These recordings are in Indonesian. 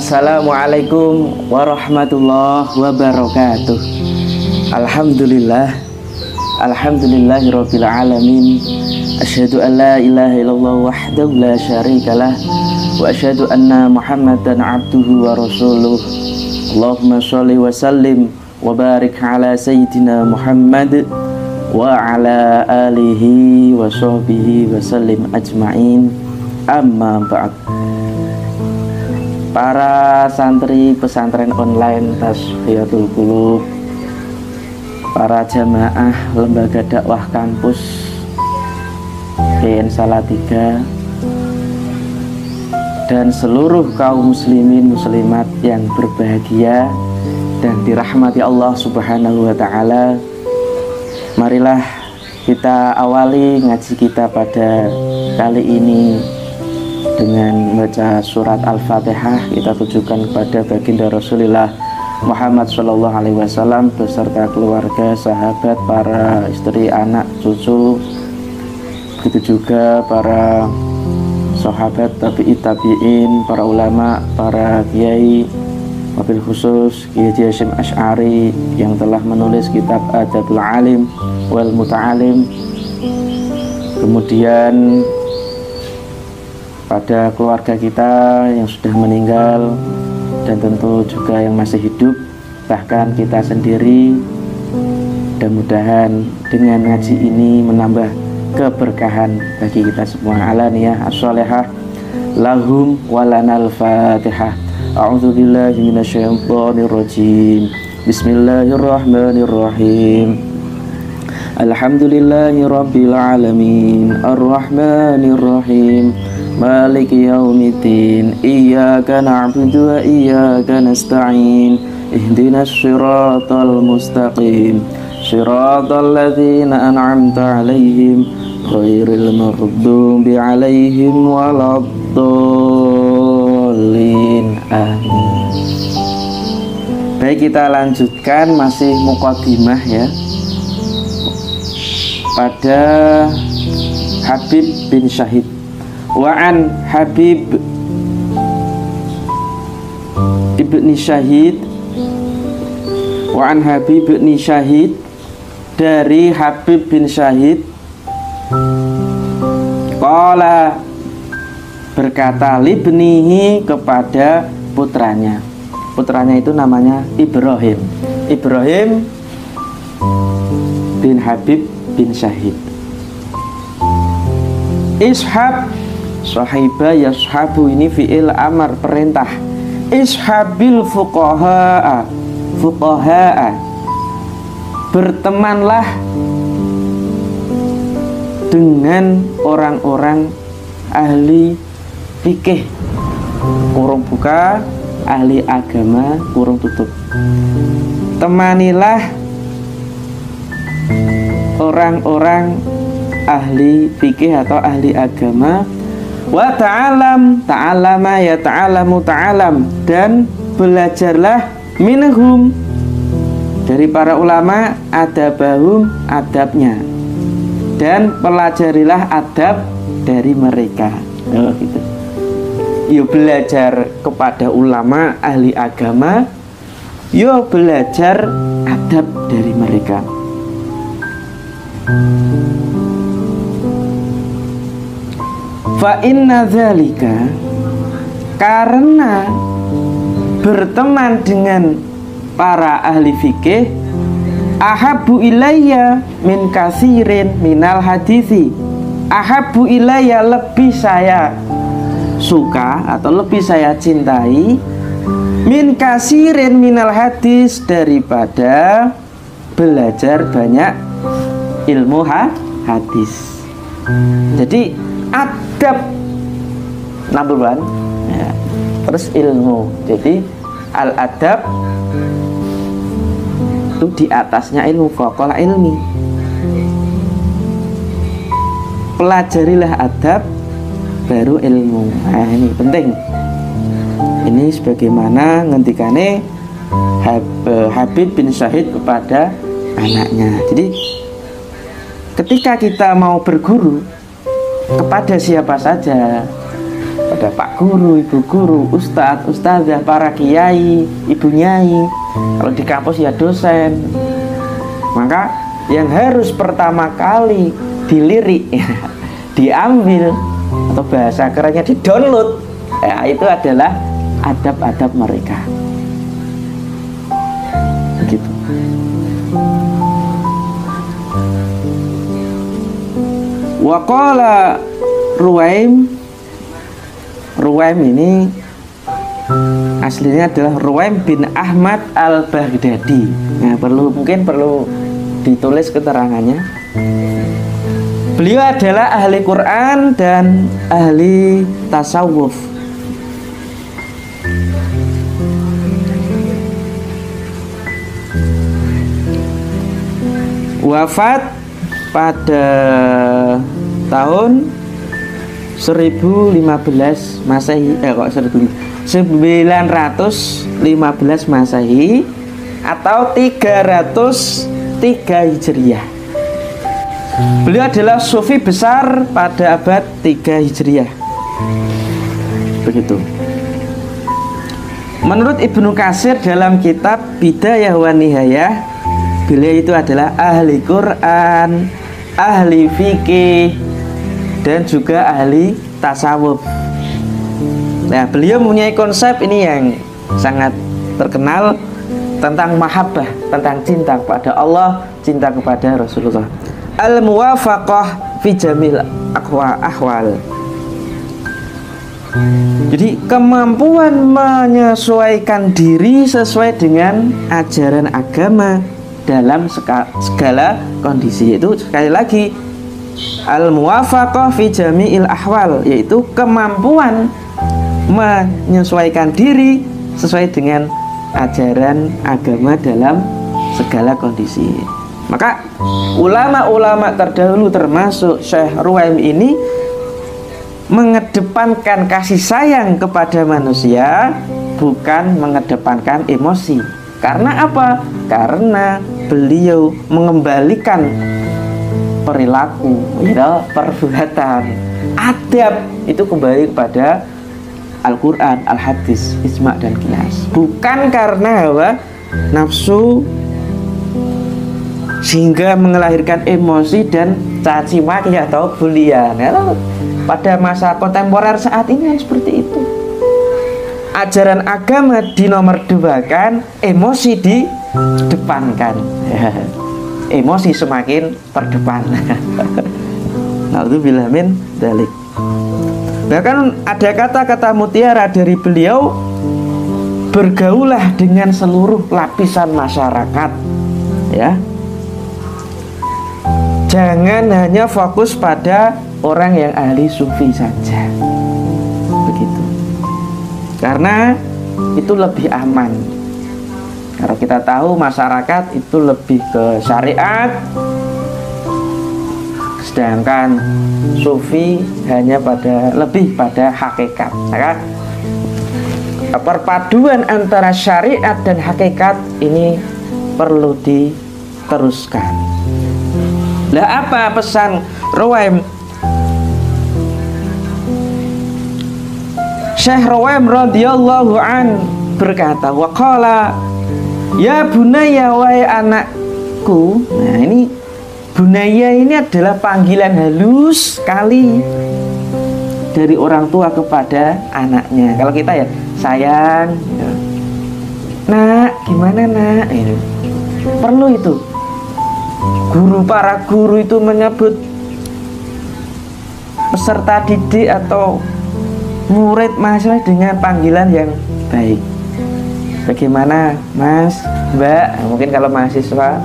Assalamualaikum warahmatullahi wabarakatuh. Alhamdulillahirabbil alamin. Asyhadu an la ilaha illallah wahdahu la syarikalah wa asyhadu anna Muhammadan abduhu wa rasuluh. Allahumma sholli wa sallim wa barik ala sayyidina Muhammad wa ala alihi wa sahbihi wa sallim ajma'in. Amma ba'd. Para santri pesantren online Tasfiyatul Qulub, para jamaah lembaga dakwah kampus PN Salatiga, dan seluruh kaum muslimin muslimat yang berbahagia dan dirahmati Allah Subhanahu wa ta'ala. Marilah kita awali ngaji kita pada kali ini dengan membaca surat Al-Fatihah. Kita tujukan kepada baginda Rasulullah Muhammad SAW beserta keluarga, sahabat, para istri, anak, cucu, begitu juga para sahabat tabi'in, para ulama, para kiai, wabil khusus Kiai Hasyim Asy'ari yang telah menulis kitab Adabul Alim wal Muta'alim. Kemudian pada keluarga kita yang sudah meninggal dan tentu juga yang masih hidup, bahkan kita sendiri. Mudah-mudahan dengan ngaji ini menambah keberkahan bagi kita semua. Alaniyah as-sholihah lahum walanal fatihah. A'udzubillahi minasyaitonirrajim. Bismillahirrahmanirrahim. Alhamdulillahi rabbil alamin, arrahmanirrahim, maliki yaumiddin, iyyaka na'budu wa iyyaka nasta'in, ihdinas siratal mustaqim, siratal ladzina an'amta 'alaihim ghairil maghdubi 'alaihim waladdallin. Amin. Baik, kita lanjutkan masih muqaddimah ya, pada Habib bin Syahid. Wa'an Habib ibni Syahid, Wa'an Habib ibni Syahid, dari Habib bin Syahid, qala, berkata, libnihi, kepada putranya. Putranya itu namanya Ibrahim bin Habib bin Syahid. Ishab, sahiba yashabu, ini fi'il amar, perintah. Ishabil fuqaha'a, bertemanlah dengan orang-orang ahli fikih, kurung buka, ahli agama, kurung tutup. Temanilah orang-orang ahli fikih atau ahli agama. Wa ta'alam, ta'alama ya ta'alamu ta'alam, dan belajarlah minhum, dari para ulama, adabahum, adabnya, dan pelajarilah adab dari mereka. Gitu. Yuk belajar kepada ulama ahli agama, yuk belajar adab dari mereka. Fa inna dzalika, karena berteman dengan para ahli fikih, ahabbu ilayya min katsirin minal hadisi. Ahabbu ilayya, lebih saya suka atau lebih saya cintai, min katsirin minal hadis, daripada belajar banyak ilmu hadis. Jadi adab number one ya, terus ilmu. Jadi al adab itu di atasnya ilmu, faqala ilmi. Pelajarilah adab baru ilmu. Nah, ini penting. Ini sebagaimana ngendikane Habib bin Syahid kepada anaknya. Jadi ketika kita mau berguru kepada siapa saja, kepada Pak Guru, Ibu Guru, Ustadz, Ustadzah, para kiai, Ibu Nyai. Kalau di kampus ya dosen. Maka yang harus pertama kali dilirik, diambil, atau bahasa kerennya di-download, ya, itu adalah adab-adab mereka. Begitu. Wa qala Ruwaim ini aslinya adalah Ruwaim bin Ahmad al-Baghdadi. Nah, mungkin perlu ditulis keterangannya. Beliau adalah ahli Quran dan ahli tasawuf. Wafat pada tahun 1015 Masehi, 915 Masehi atau 303 Hijriah. Beliau adalah sufi besar pada abad 3 Hijriah. Begitu. Menurut Ibnu Katsir dalam kitab Bidayah wa Nihayah, beliau itu adalah ahli Quran, ahli fikih, dan juga ahli tasawuf. Nah, beliau mempunyai konsep ini yang sangat terkenal tentang mahabbah, tentang cinta kepada Allah, cinta kepada Rasulullah. Al-muwafaqah fi jamil ahwal. Jadi kemampuan menyesuaikan diri sesuai dengan ajaran agama dalam segala kondisi, itu sekali lagi al-muwafaqah fi jami'il ahwal, yaitu kemampuan menyesuaikan diri sesuai dengan ajaran agama dalam segala kondisi. Maka ulama-ulama terdahulu termasuk Syekh Ruwaim ini mengedepankan kasih sayang kepada manusia, bukan mengedepankan emosi. Karena apa? Karena beliau mengembalikan perilaku, perbuatan, adab itu kembali kepada Al-Quran, Al-Hadis, Ijma' dan Qiyas. Bukan karena hawa nafsu sehingga mengelahirkan emosi dan caci maki atau bulian. Pada masa kontemporer saat ini kan seperti itu. Ajaran agama dinomorduakan, emosi didepankan. Emosi semakin terdepan. Na'udzubillah min dzalik. Bahkan ada kata-kata mutiara dari beliau, bergaulah dengan seluruh lapisan masyarakat, ya. Jangan hanya fokus pada orang yang ahli sufi saja. Begitu. Karena itu lebih aman. Kalau kita tahu masyarakat itu lebih ke syariat, sedangkan sufi hanya lebih pada hakikat. Maka perpaduan antara syariat dan hakikat ini perlu diteruskan. Lah apa pesan Ruwaim? Syekh Ruwaim radhiyallahu an berkata, waqala ya bunaya, wahai anakku. Nah, ini bunaya ini adalah panggilan halus sekali dari orang tua kepada anaknya. Kalau kita ya sayang, gitu. Nak, gimana nak? Perlu itu. Para guru itu menyebut peserta didik atau murid mahasiswa dengan panggilan yang baik. Bagaimana Mas, Mbak? Mungkin kalau mahasiswa,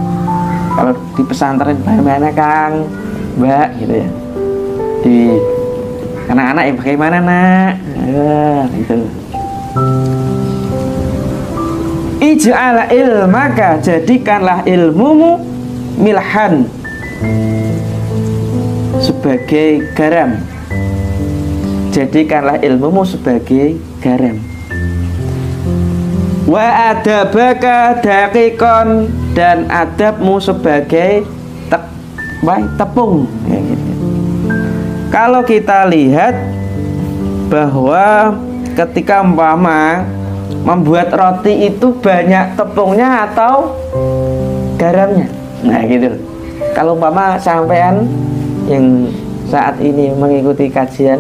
kalau di pesantren bagaimana Kang, Mbak, gitu ya. Di anak-anak ya bagaimana nak? Gitu. Ij'ala ilmaka, jadikanlah ilmumu milhan, sebagai garam. Jadikanlah ilmumu sebagai garam. Wa adabaka daqiqon, dan adabmu sebagai tepung. Ya, gitu. Kalau kita lihat bahwa ketika umpama membuat roti itu banyak tepungnya atau garamnya. Nah gitu. Kalau umpama sampean yang saat ini mengikuti kajian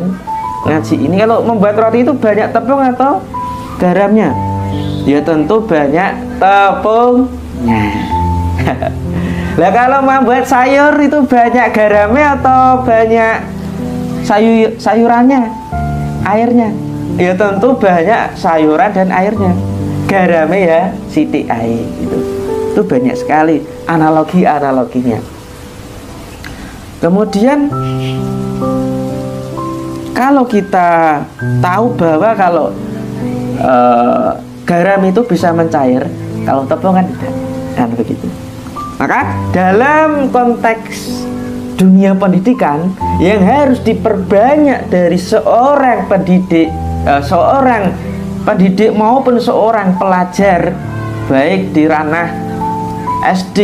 ngaji ini, kalau membuat roti itu banyak tepung atau garamnya? Ya tentu banyak tepungnya. Lah kalau membuat sayur itu banyak garamnya atau banyak sayurannya, airnya? Ya tentu banyak sayuran dan airnya. Garamnya ya sithik ae gitu. Itu banyak sekali analoginya. Kemudian kalau kita tahu bahwa kalau garam itu bisa mencair, kalau tepung kan tidak, kan begitu. Maka dalam konteks dunia pendidikan yang harus diperbanyak dari seorang pendidik maupun seorang pelajar, baik di ranah SD,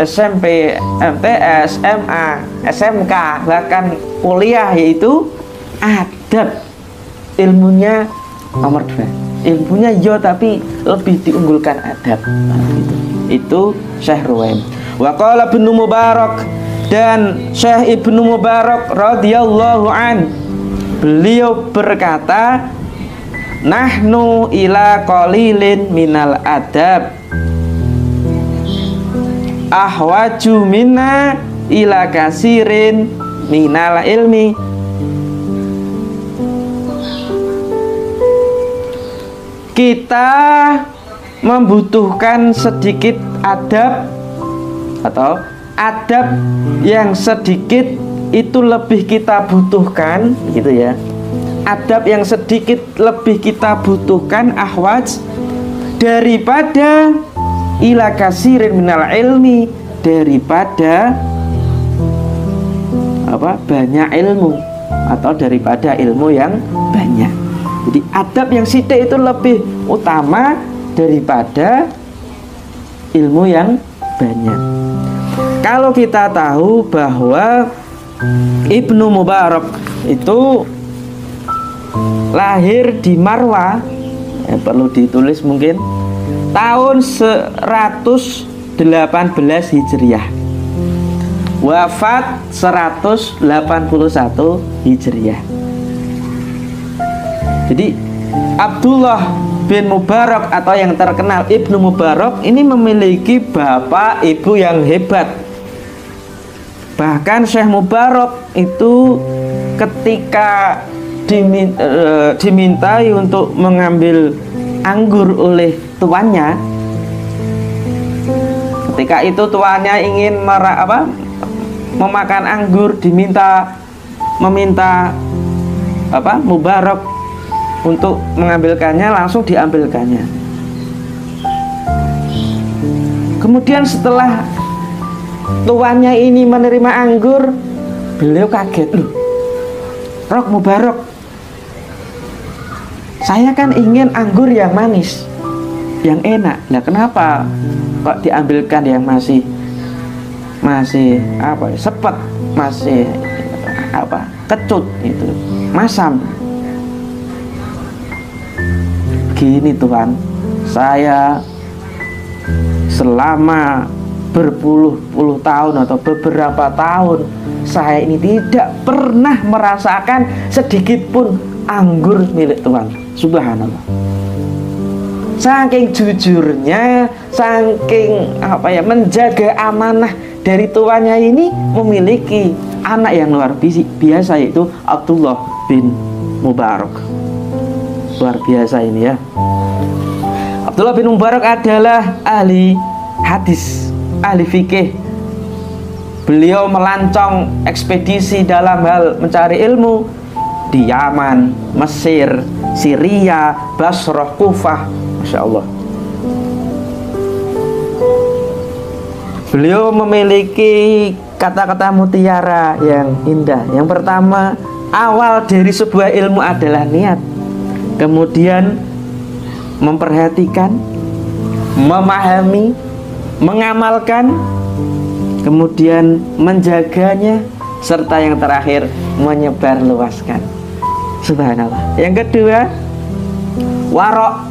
SMP, MTS, SMA, SMK, bahkan kuliah, yaitu adab. Ilmunya nomor 2. Ilmunya yo tapi lebih diunggulkan adab. Itu Syekh Ruwaim. Wa qala Ibnu Mubarak, dan Syekh Ibnu Mubarak radhiyallahu an, beliau berkata, nahnu ila qalilin minal adab ahwaju minna ila kasirin minal ilmi. Kita membutuhkan sedikit adab, atau adab yang sedikit itu lebih kita butuhkan, gitu ya. Adab yang sedikit lebih kita butuhkan, ahwaj, daripada ila kasirin minal ilmi, daripada banyak ilmu, atau daripada ilmu yang banyak. Jadi adab yang sithik itu lebih utama daripada ilmu yang banyak. Kalau kita tahu bahwa Ibnu Mubarak itu lahir di Marwa, perlu ditulis mungkin, tahun 118 Hijriah, wafat 181 Hijriah. Jadi Abdullah bin Mubarak atau yang terkenal Ibnu Mubarak ini memiliki bapak ibu yang hebat. Bahkan Syekh Mubarak itu ketika dimintai untuk mengambil anggur oleh tuannya, ketika itu tuannya ingin memakan anggur, meminta Mubarak untuk mengambilkannya, langsung diambilkannya. Kemudian setelah tuannya ini menerima anggur, beliau kaget, loh, Rok Mubarak, saya kan ingin anggur yang manis, yang enak. Nah kenapa kok diambilkan yang masih sepet, masih kecut itu, masam? Gini Tuhan, saya selama berpuluh-puluh tahun atau beberapa tahun, saya ini tidak pernah merasakan sedikit pun anggur milik Tuhan. Subhanallah. Saking jujurnya, saking menjaga amanah dari tuannya ini, memiliki anak yang luar biasa, yaitu Abdullah bin Mubarak. Luar biasa ini ya. Abdullah bin Mubarak adalah ahli hadis, ahli fikih. Beliau melancong ekspedisi dalam hal mencari ilmu di Yaman, Mesir, Syria, Basrah, Kufah. Masya Allah. Beliau memiliki kata-kata mutiara yang indah. Yang pertama, awal dari sebuah ilmu adalah niat. Kemudian memperhatikan, memahami, mengamalkan, kemudian menjaganya, serta yang terakhir menyebarluaskan. Subhanallah. Yang kedua, warok,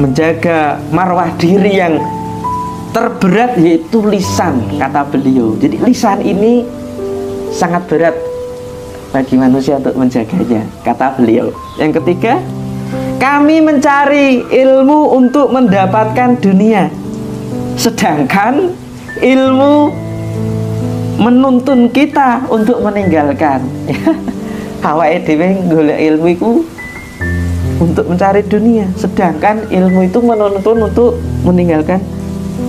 menjaga marwah diri yang terberat yaitu lisan, kata beliau. Jadi lisan ini sangat berat bagi manusia untuk menjaganya, kata beliau. Yang ketiga, kami mencari ilmu untuk mendapatkan dunia, sedangkan ilmu menuntun kita untuk meninggalkan. Awake dhewe golek ilmu itu untuk mencari dunia, sedangkan ilmu itu menuntun untuk meninggalkan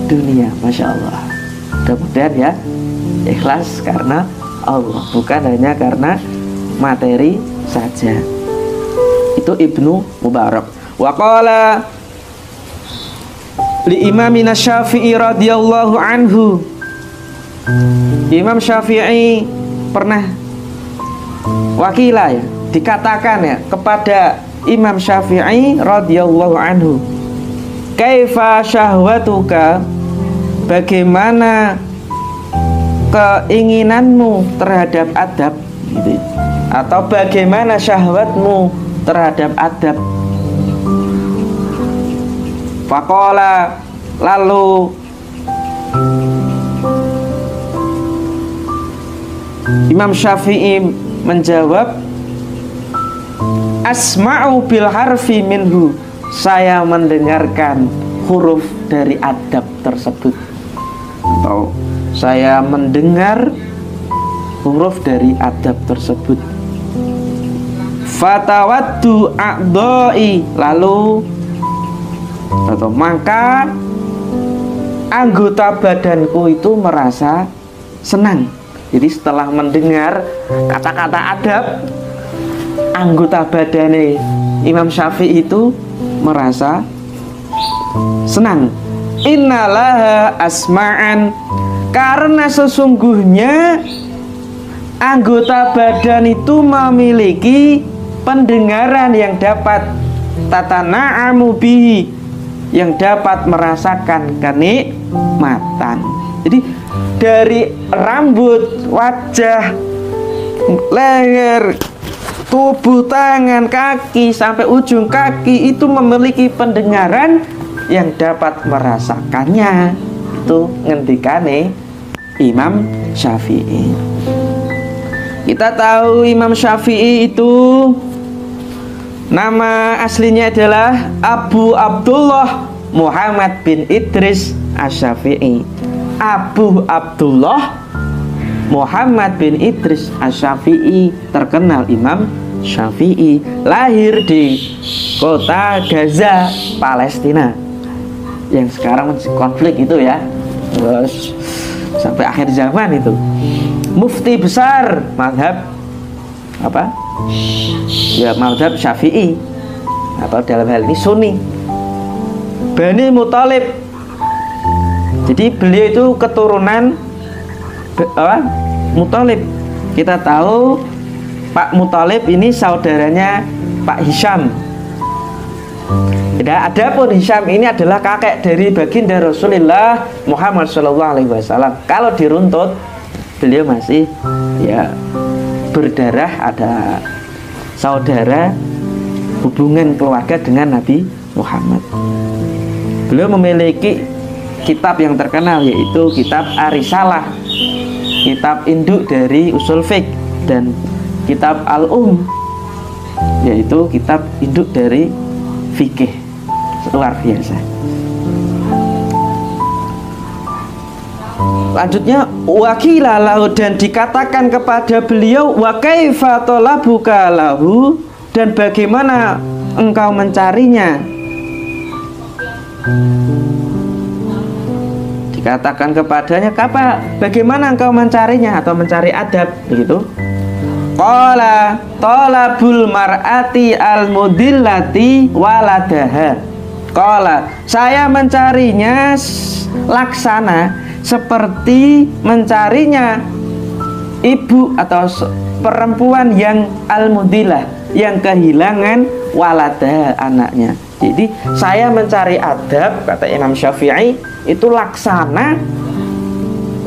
dunia. Masya Allah. Mudah-mudahan ya ikhlas karena Allah, bukan hanya karena materi saja. Itu Ibnu Mubarak. Wa qala li Imamina Syafi'i radhiyallahu anhu. Imam Syafi'i pernah wakila ya, dikatakan ya kepada Imam Syafi'i radhiyallahu anhu, kaifa syahwatuka, bagaimana keinginanmu terhadap adab gitu, atau bagaimana syahwatmu terhadap adab. Faqala, lalu Imam Syafi'i menjawab, asma'u bil harfi minhu, saya mendengarkan huruf dari adab tersebut, atau saya mendengar huruf dari adab tersebut. Fatawaddu a'dha'i, lalu atau maka anggota badanku itu merasa senang. Jadi setelah mendengar kata-kata adab, anggota badannya Imam Syafi'i itu merasa senang. Innalaha asma'an, karena sesungguhnya anggota badan itu memiliki pendengaran yang dapat tatana'amu bihi, yang dapat merasakan kenikmatan. Jadi dari rambut, wajah, leher, tubuh, tangan, kaki sampai ujung kaki itu memiliki pendengaran yang dapat merasakannya. Itu ngendikane Imam Syafi'i. Kita tahu Imam Syafi'i itu nama aslinya adalah Abu Abdullah Muhammad bin Idris Asy-Syafi'i. Abu Abdullah Muhammad bin Idris Asy-Syafi'i, terkenal Imam Syafi'i, lahir di kota Gaza, Palestina, yang sekarang konflik itu ya, terus sampai akhir zaman itu. Mufti besar mazhab apa? Ya mazhab Syafi'i, atau dalam hal ini Sunni, Bani Muthalib. Jadi beliau itu keturunan Muthalib. Kita tahu Pak Muthalib ini saudaranya Pak Hisham. Adapun Hisham ini adalah kakek dari baginda Rasulullah Muhammad SAW. Kalau diruntut, beliau masih ya berdarah, ada saudara, hubungan keluarga dengan Nabi Muhammad. Beliau memiliki kitab yang terkenal, yaitu kitab Ar-Risalah, kitab induk dari usul fiqh, dan kitab Al-Um, yaitu kitab induk dari fikih. Luar biasa. Lanjutnya, wakila lahu, dan dikatakan kepada beliau, wa kaifa talabuka lahu, dan bagaimana engkau mencarinya. Dikatakan kepadanya, bagaimana engkau mencarinya atau mencari adab begitu. Qala talabul mar'ati al-mudillati waladaha. Qala, saya mencarinya laksana seperti mencarinya ibu atau perempuan yang al-mudillah, yang kehilangan waladaha, anaknya. Jadi saya mencari adab, kata Imam Syafi'i, itu laksana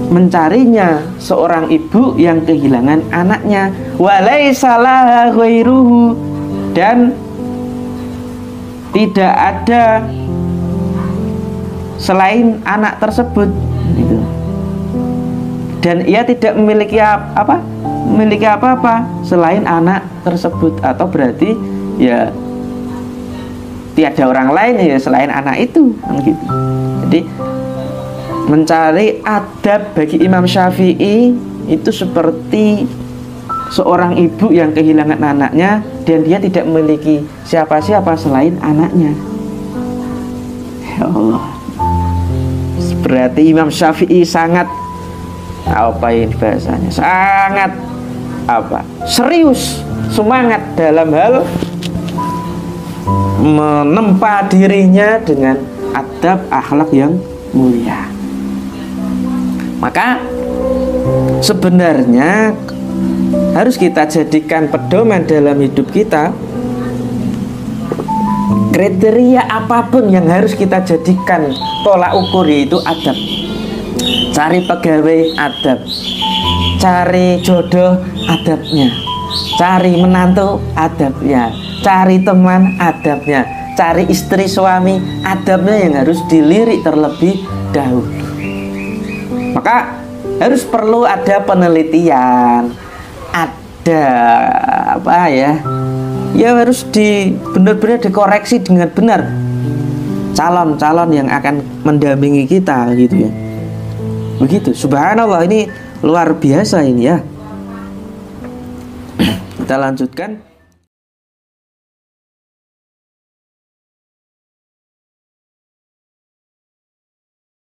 mencarinya seorang ibu yang kehilangan anaknya, walaisa laha ghairuhu, dan tidak ada selain anak tersebut gitu. Dan ia tidak memiliki apa-apa selain anak tersebut, atau berarti ya tiada orang lain ya selain anak itu kan gitu. Jadi mencari adab bagi Imam Syafi'i itu seperti seorang ibu yang kehilangan anaknya dan dia tidak memiliki siapa-siapa selain anaknya. Ya Allah, berarti Imam Syafi'i sangat sangat serius, semangat dalam hal menempa dirinya dengan adab akhlak yang mulia. Maka sebenarnya harus kita jadikan pedoman dalam hidup kita. Kriteria apapun yang harus kita jadikan tolak ukur, yaitu adab. Cari pegawai, adab. Cari jodoh, adabnya. Cari menantu, adabnya. Cari teman, adabnya. Cari istri suami, adabnya yang harus dilirik terlebih dahulu. Maka harus perlu ada penelitian, ada ya harus benar-benar dikoreksi dengan benar calon-calon yang akan mendampingi kita gitu ya. Begitu, subhanallah, ini luar biasa ini ya. Kita lanjutkan.